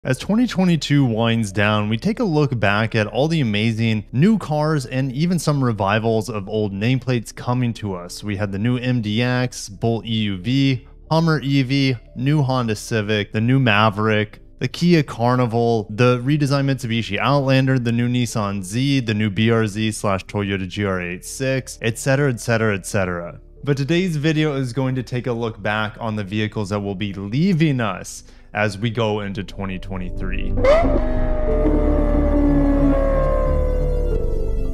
As 2022 winds down, we take a look back at all the amazing new cars and even some revivals of old nameplates coming to us. We had the new MDX, Bolt EUV, Hummer EV, new Honda Civic, the new Maverick, the Kia Carnival, the redesigned Mitsubishi Outlander, the new Nissan Z, the new BRZ slash Toyota GR86, etc, etc, etc. But today's video is going to take a look back on the vehicles that will be leaving us as we go into 2023.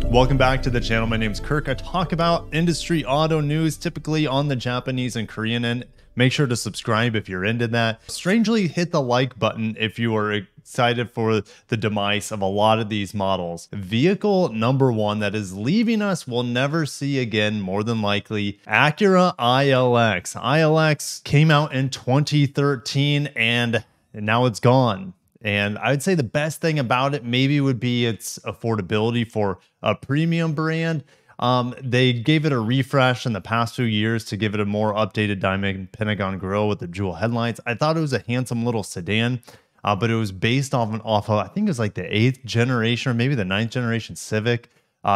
Welcome back to the channel. My name is Kirk. I talk about industry auto news, typically on the Japanese and Korean end. Make sure to subscribe if you're into that. Strangely, hit the like button if you are excited for the demise of a lot of these models. Vehicle number one that is leaving us, we'll never see again, more than likely, Acura ILX. ILX came out in 2013 and now it's gone. And I'd say the best thing about it maybe would be its affordability for a premium brand. They gave it a refresh in the past few years to give it a more updated diamond pentagon grille with the jewel headlights. I thought it was a handsome little sedan, but it was based off of, I think it was like the 8th generation or maybe the 9th generation Civic.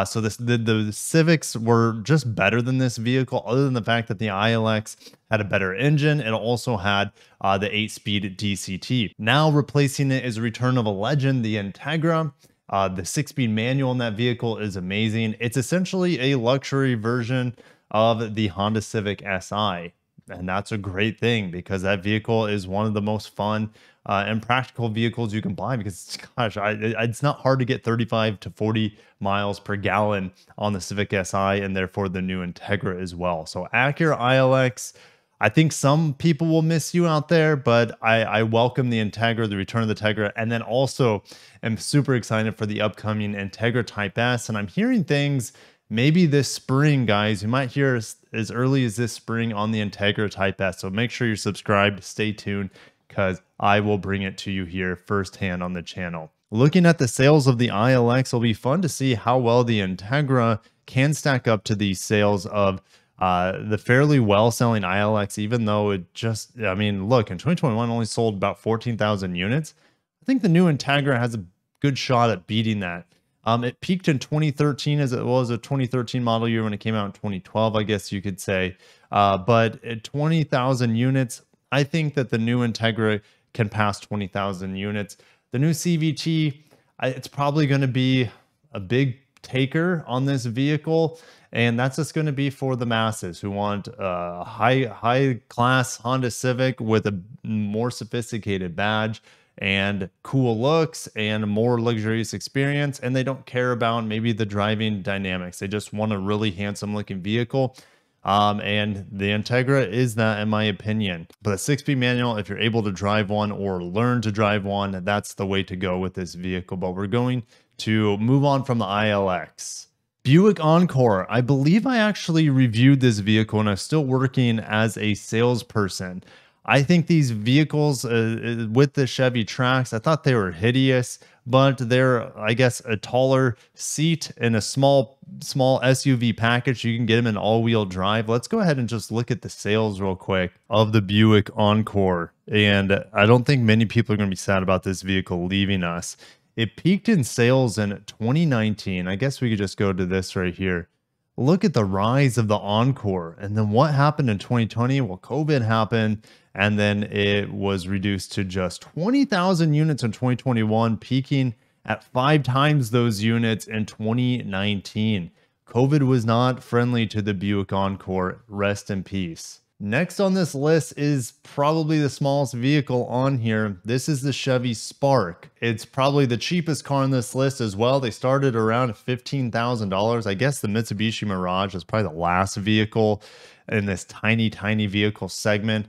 So the Civics were just better than this vehicle, other than the fact that the ILX had a better engine. It also had the 8-speed DCT. Now replacing it is a return of a legend, the Integra. The 6-speed manual in that vehicle is amazing. It's essentially a luxury version of the Honda Civic Si. And that's a great thing because that vehicle is one of the most fun and practical vehicles you can buy because, gosh, it's not hard to get 35 to 40 miles per gallon on the Civic Si and therefore the new Integra as well. So Acura ILX, I think some people will miss you out there, but I welcome the Integra, the return of the Integra, and then also am super excited for the upcoming Integra Type S. And I'm hearing things maybe this spring, guys. You might hear as early as this spring on the Integra Type S. So make sure you're subscribed, stay tuned, because I will bring it to you here firsthand on the channel. Looking at the sales of the ILX, it'll be fun to see how well the Integra can stack up to the sales of the fairly well-selling ILX, even though it just, I mean, look, in 2021 only sold about 14,000 units. I think the new Integra has a good shot at beating that. It peaked in 2013 as it was a 2013 model year when it came out in 2012, I guess you could say. But at 20,000 units, I think that the new Integra can pass 20,000 units. The new CVT, it's probably going to be a big taker on this vehicle, and that's just going to be for the masses who want a high class Honda Civic with a more sophisticated badge and cool looks and a more luxurious experience, and they don't care about maybe the driving dynamics. They just want a really handsome looking vehicle. And the Integra is that, in my opinion. But a 6-speed manual, if you're able to drive one or learn to drive one, that's the way to go with this vehicle. But we're going to move on from the ILX. Buick Encore. I believe I actually reviewed this vehicle and I'm still working as a salesperson. I think these vehicles with the Chevy Trax, I thought they were hideous, but they're, I guess, a taller seat in a small SUV package. You can get them in all-wheel drive. Let's go ahead and just look at the sales real quick of the Buick Encore. And I don't think many people are going to be sad about this vehicle leaving us. It peaked in sales in 2019. I guess we could just go to this right here. Look at the rise of the Encore. And then what happened in 2020? Well, COVID happened, and then it was reduced to just 20,000 units in 2021, peaking at 5 times those units in 2019. COVID was not friendly to the Buick Encore. Rest in peace. Next on this list is probably the smallest vehicle on here. This is the Chevy Spark. It's probably the cheapest car on this list as well. They started around $15,000. I guess the Mitsubishi Mirage is probably the last vehicle in this tiny vehicle segment.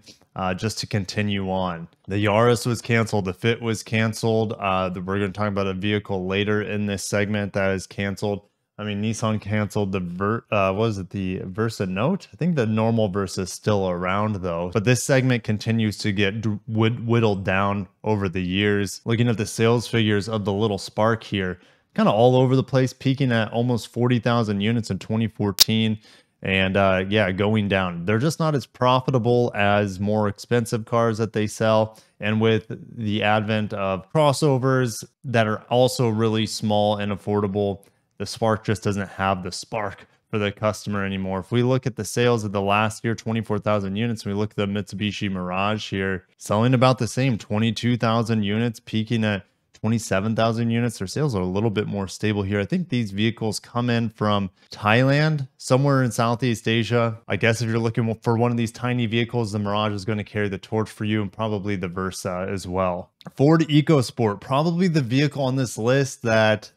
Just to continue on, the Yaris was canceled. The Fit was canceled. We're going to talk about a vehicle later in this segment that is canceled. I mean, Nissan canceled the the Versa Note? I think the normal Versa is still around though. But this segment continues to get whittled down over the years. Looking at the sales figures of the little Spark here, kind of all over the place, peaking at almost 40,000 units in 2014. And yeah, going down. They're just not as profitable as more expensive cars that they sell. And with the advent of crossovers that are also really small and affordable, the Spark just doesn't have the spark for the customer anymore. If we look at the sales of the last year, 24,000 units, and we look at the Mitsubishi Mirage here, selling about the same, 22,000 units, peaking at 27,000 units. Their sales are a little bit more stable here. I think these vehicles come in from Thailand, somewhere in Southeast Asia. I guess if you're looking for one of these tiny vehicles, the Mirage is going to carry the torch for you, and probably the Versa as well. Ford EcoSport, probably the vehicle on this list that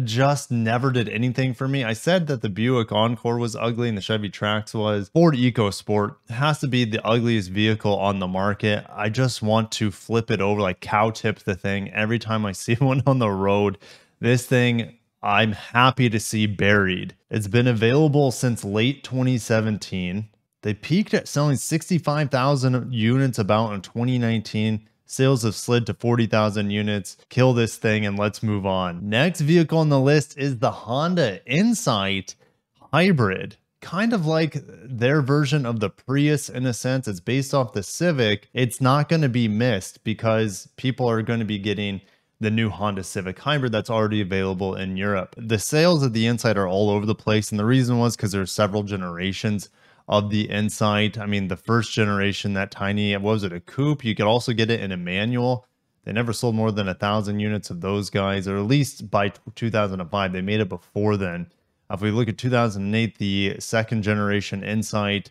just never did anything for me. I said that the Buick Encore was ugly and the Chevy Trax was. Ford EcoSport has to be the ugliest vehicle on the market. I just want to flip it over, like cow tip the thing every time I see one on the road. This thing, I'm happy to see buried. It's been available since late 2017. They peaked at selling 65,000 units about in 2019. Sales have slid to 40,000 units. Kill this thing and let's move on. Next vehicle on the list is the Honda Insight Hybrid. Kind of like their version of the Prius in a sense. It's based off the Civic. It's not going to be missed because people are going to be getting the new Honda Civic Hybrid that's already available in Europe. The sales of the Insight are all over the place, and the reason was because there's several generations of the Insight. I mean, the first generation, that tiny, what was it, a coupe? You could also get it in a manual. They never sold more than 1,000 units of those guys, or at least by 2005. They made it before then. If we look at 2008, the second generation Insight,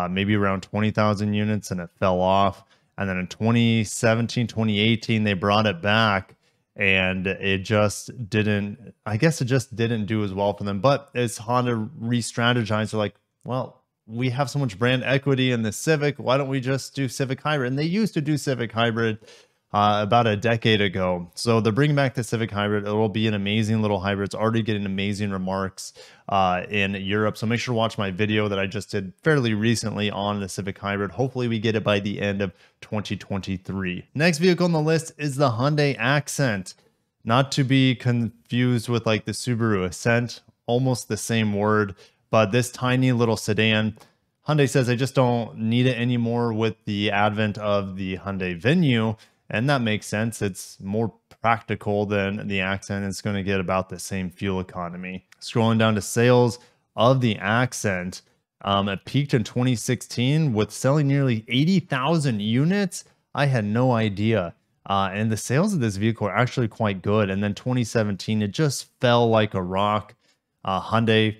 maybe around 20,000 units, and it fell off. And then in 2017, 2018, they brought it back, and it just didn't, I guess it just didn't do as well for them. But as Honda re-strategized, they're like, well, we have so much brand equity in the Civic. Why don't we just do Civic Hybrid? And they used to do Civic Hybrid about a decade ago. So they're bringing back the Civic Hybrid. It will be an amazing little hybrid. It's already getting amazing remarks in Europe. So make sure to watch my video that I just did fairly recently on the Civic Hybrid. Hopefully we get it by the end of 2023. Next vehicle on the list is the Hyundai Accent. Not to be confused with like the Subaru Ascent, almost the same word. But this tiny little sedan, Hyundai says they just don't need it anymore with the advent of the Hyundai Venue. And that makes sense. It's more practical than the Accent. It's going to get about the same fuel economy. Scrolling down to sales of the Accent, it peaked in 2016 with selling nearly 80,000 units. I had no idea. And the sales of this vehicle are actually quite good. And then 2017, it just fell like a rock. Hyundai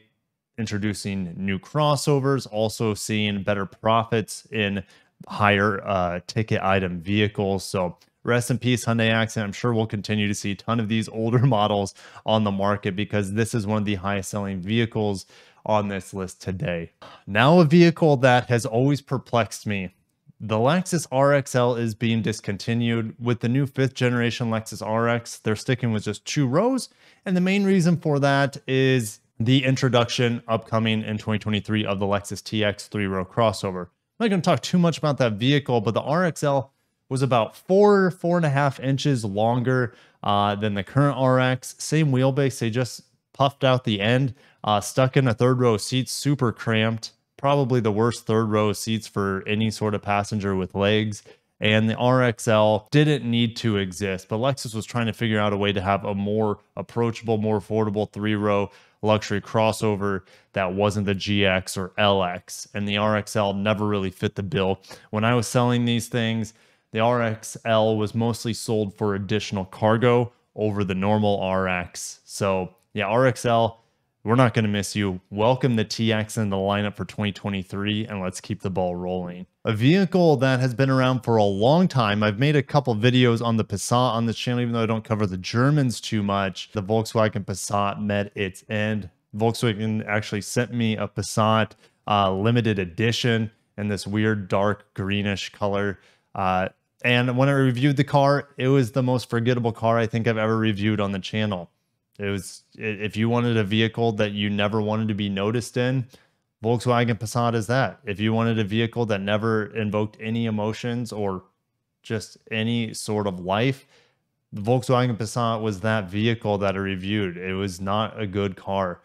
introducing new crossovers, also seeing better profits in higher ticket item vehicles. So rest in peace, Hyundai Accent. I'm sure we'll continue to see a ton of these older models on the market because this is one of the highest selling vehicles on this list today. Now a vehicle that has always perplexed me. The Lexus RXL is being discontinued. With the new 5th generation Lexus RX, they're sticking with just 2 rows. And the main reason for that is the introduction upcoming in 2023 of the Lexus TX 3-row crossover. I'm not going to talk too much about that vehicle, but the RXL was about 4.5 inches longer than the current RX. Same wheelbase, they just puffed out the end, stuck in a 3rd row seat, super cramped. Probably the worst 3rd row seats for any sort of passenger with legs. And the RXL didn't need to exist, but Lexus was trying to figure out a way to have a more approachable, more affordable 3-row luxury crossover that wasn't the GX or LX. And the RXL never really fit the bill. When I was selling these things, the RXL was mostly sold for additional cargo over the normal RX. So yeah, RXL, we're not going to miss you. Welcome the TX in the lineup for 2023, and let's keep the ball rolling. A vehicle that has been around for a long time. I've made a couple videos on the Passat on this channel, even though I don't cover the Germans too much. The Volkswagen Passat met its end. Volkswagen actually sent me a Passat limited edition in this weird dark greenish color. And when I reviewed the car, it was the most forgettable car I think I've ever reviewed on the channel. It was, if you wanted a vehicle that you never wanted to be noticed in, Volkswagen Passat is that. If you wanted a vehicle that never invoked any emotions or just any sort of life, the Volkswagen Passat was that vehicle that I reviewed. It was not a good car.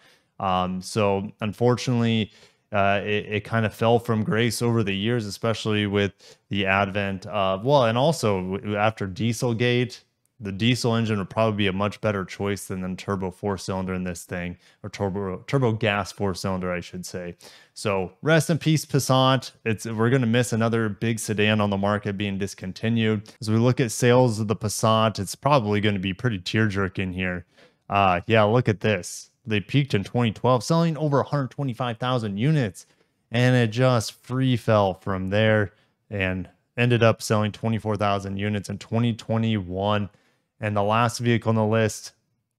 So unfortunately, it kind of fell from grace over the years, especially with the advent of, well, and also after Dieselgate, the diesel engine would probably be a much better choice than the turbo 4-cylinder in this thing, or turbo gas 4-cylinder, I should say. So rest in peace, Passat. We're going to miss another big sedan on the market being discontinued. As we look at sales of the Passat, it's probably going to be pretty tear-jerking here. Yeah, look at this. They peaked in 2012, selling over 125,000 units, and it just free fell from there and ended up selling 24,000 units in 2021. And the last vehicle on the list,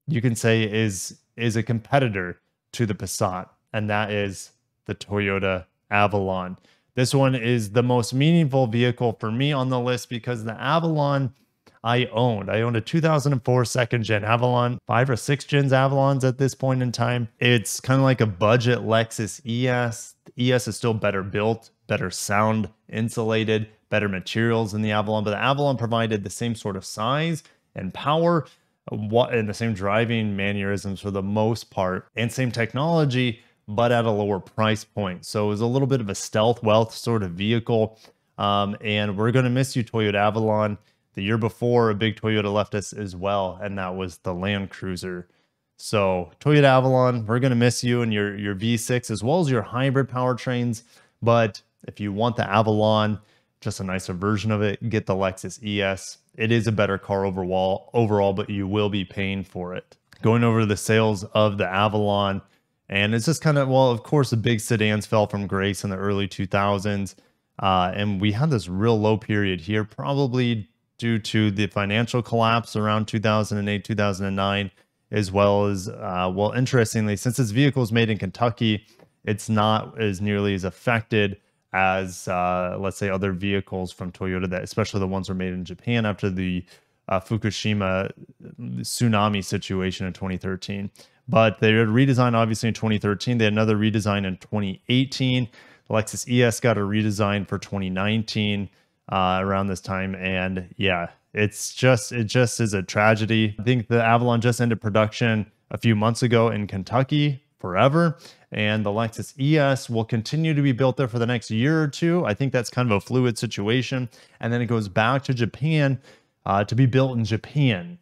you can say, is a competitor to the Passat, and that is the Toyota Avalon. This one is the most meaningful vehicle for me on the list because the Avalon I owned a 2004 second gen Avalon, 5 or 6 gens Avalons at this point in time. It's kind of like a budget Lexus ES. The ES is still better built, better sound insulated, better materials than the Avalon, but the Avalon provided the same sort of size and power, and the same driving mannerisms for the most part, and same technology, but at a lower price point. So it was a little bit of a stealth wealth sort of vehicle. And we're going to miss you, Toyota Avalon. The year before, a big Toyota left us as well, and that was the Land Cruiser. So Toyota Avalon, we're going to miss you and your V6 as well as your hybrid powertrains. But if you want the Avalon, just a nicer version of it, get the Lexus ES. It is a better car overall, but you will be paying for it. Going over to the sales of the Avalon, and it's just kind of, well, of course, the big sedans fell from grace in the early 2000s. And we had this real low period here, probably due to the financial collapse around 2008, 2009, as well as, well, interestingly, since this vehicle is made in Kentucky, it's not as nearly as affected as, let's say, other vehicles from Toyota, that especially the ones that were made in Japan after the Fukushima tsunami situation in 2013. But they had redesigned, obviously, in 2013. They had another redesign in 2018. The Lexus ES got a redesign for 2019 around this time. And yeah, it just is a tragedy. I think the Avalon just ended production a few months ago in Kentucky forever. And the Lexus ES will continue to be built there for the next year or two. I think that's kind of a fluid situation. And then it goes back to Japan to be built in Japan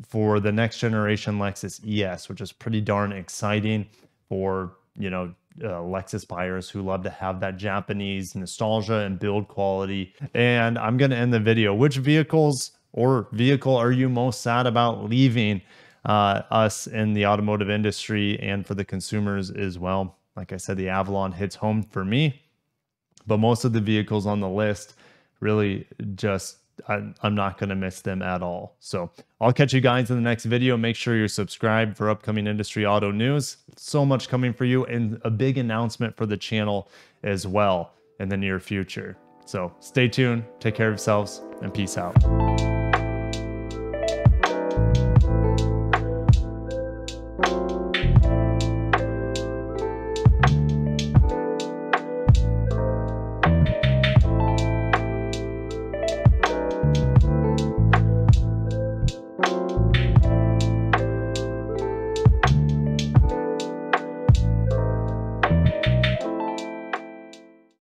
for the next generation Lexus ES, which is pretty darn exciting for, you know, Lexus buyers who love to have that Japanese nostalgia and build quality. And I'm going to end the video. Which vehicle are you most sad about leaving us in the automotive industry and for the consumers as well? Like I said, the Avalon hits home for me, but most of the vehicles on the list really just, I'm not going to miss them at all. So I'll catch you guys in the next video. Make sure you're subscribed for upcoming industry auto news. So much coming for you, and a big announcement for the channel as well in the near future. So stay tuned, take care of yourselves, and peace out.